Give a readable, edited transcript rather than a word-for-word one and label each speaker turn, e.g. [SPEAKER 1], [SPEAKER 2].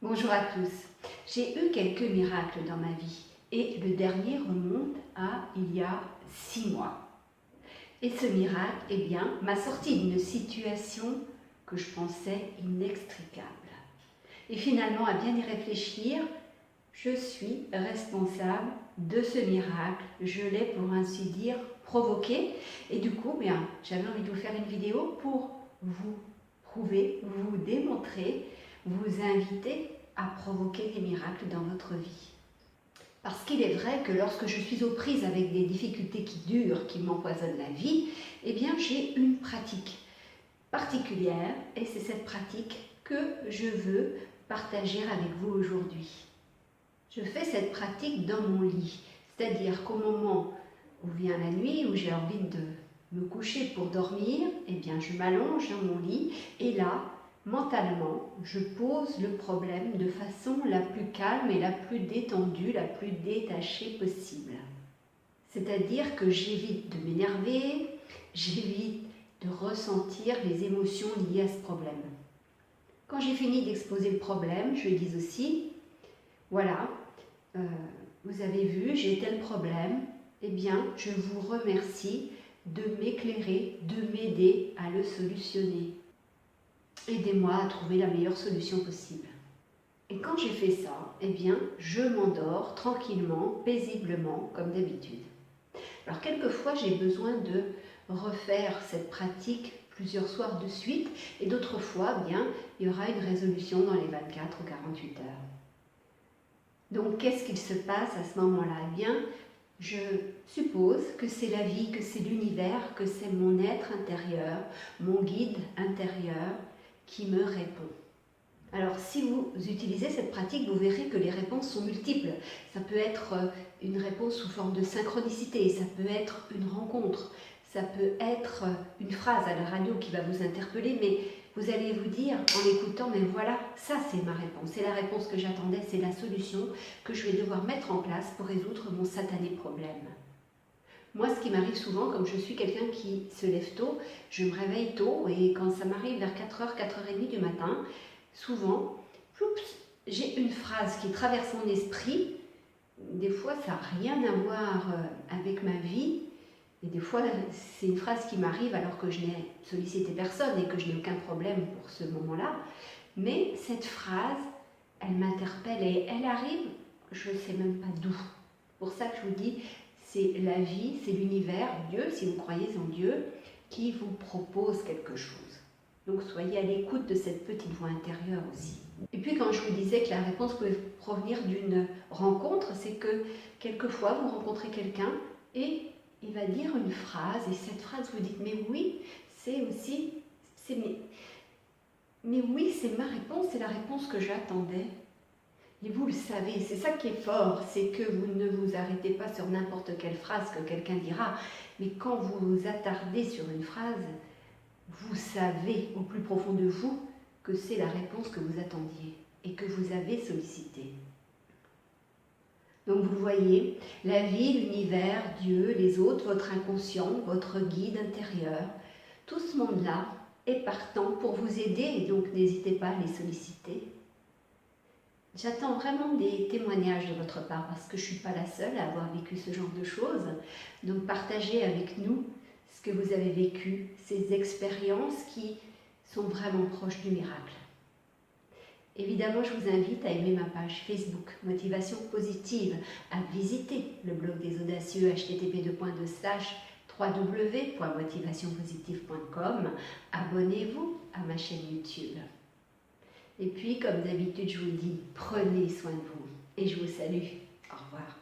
[SPEAKER 1] Bonjour à tous. J'ai eu quelques miracles dans ma vie et le dernier remonte à il y a 6 mois. Et ce miracle, m'a sorti d'une situation que je pensais inextricable. Et finalement, à bien y réfléchir, je suis responsable de ce miracle. Je l'ai, pour ainsi dire, provoqué. Et du coup, j'avais envie de vous faire une vidéo pour vous prouver, vous démontrer, vous inviter à provoquer des miracles dans votre vie. Parce qu'il est vrai que lorsque je suis aux prises avec des difficultés qui durent, qui m'empoisonnent la vie, j'ai une pratique particulière et c'est cette pratique que je veux partager avec vous aujourd'hui. Je fais cette pratique dans mon lit, c'est-à-dire qu'au moment où vient la nuit, où j'ai envie de me coucher pour dormir, je m'allonge dans mon lit et là, mentalement, je pose le problème de façon la plus calme et la plus détendue, la plus détachée possible. C'est-à-dire que j'évite de m'énerver, j'évite de ressentir les émotions liées à ce problème. Quand j'ai fini d'exposer le problème, je dis aussi, voilà, vous avez vu, j'ai tel problème, je vous remercie de m'éclairer, de m'aider à le solutionner. Aidez-moi à trouver la meilleure solution possible. Et quand j'ai fait ça, je m'endors tranquillement, paisiblement, comme d'habitude. Alors quelquefois, j'ai besoin de refaire cette pratique plusieurs soirs de suite, et d'autres fois, il y aura une résolution dans les 24 ou 48 heures. Donc, qu'est-ce qu'il se passe à ce moment-là? Je suppose que c'est la vie, que c'est l'univers, que c'est mon être intérieur, mon guide intérieur qui me répond. Alors, si vous utilisez cette pratique, vous verrez que les réponses sont multiples. Ça peut être une réponse sous forme de synchronicité, ça peut être une rencontre, ça peut être une phrase à la radio qui va vous interpeller, mais vous allez vous dire en l'écoutant, mais voilà, ça c'est ma réponse, c'est la réponse que j'attendais, c'est la solution que je vais devoir mettre en place pour résoudre mon satané problème. Moi, ce qui m'arrive souvent, comme je suis quelqu'un qui se lève tôt, je me réveille tôt et quand ça m'arrive vers 4h, 4h30 du matin, souvent, j'ai une phrase qui traverse mon esprit. Des fois, ça n'a rien à voir avec ma vie. Et des fois, c'est une phrase qui m'arrive alors que je n'ai sollicité personne et que je n'ai aucun problème pour ce moment-là. Mais cette phrase, elle m'interpelle et elle arrive, je ne sais même pas d'où. C'est pour ça que je vous dis, c'est la vie, c'est l'univers, Dieu, si vous croyez en Dieu, qui vous propose quelque chose. Donc soyez à l'écoute de cette petite voix intérieure aussi. Et puis quand je vous disais que la réponse pouvait provenir d'une rencontre, c'est que quelquefois vous rencontrez quelqu'un et il va dire une phrase et cette phrase vous dites mais oui, mais oui, c'est ma réponse, c'est la réponse que j'attendais. Et vous le savez, c'est ça qui est fort, c'est que vous ne vous arrêtez pas sur n'importe quelle phrase que quelqu'un dira, mais quand vous vous attardez sur une phrase, vous savez au plus profond de vous que c'est la réponse que vous attendiez et que vous avez sollicitée. Donc vous le voyez, la vie, l'univers, Dieu, les autres, votre inconscient, votre guide intérieur, tout ce monde-là est partant pour vous aider et donc n'hésitez pas à les solliciter. J'attends vraiment des témoignages de votre part parce que je ne suis pas la seule à avoir vécu ce genre de choses. Donc partagez avec nous ce que vous avez vécu, ces expériences qui sont vraiment proches du miracle. Évidemment, je vous invite à aimer ma page Facebook Motivation Positive, à visiter le blog des audacieux http://www.motivationpositive.com. Abonnez-vous à ma chaîne YouTube. Et puis, comme d'habitude, je vous dis, prenez soin de vous et je vous salue. Au revoir.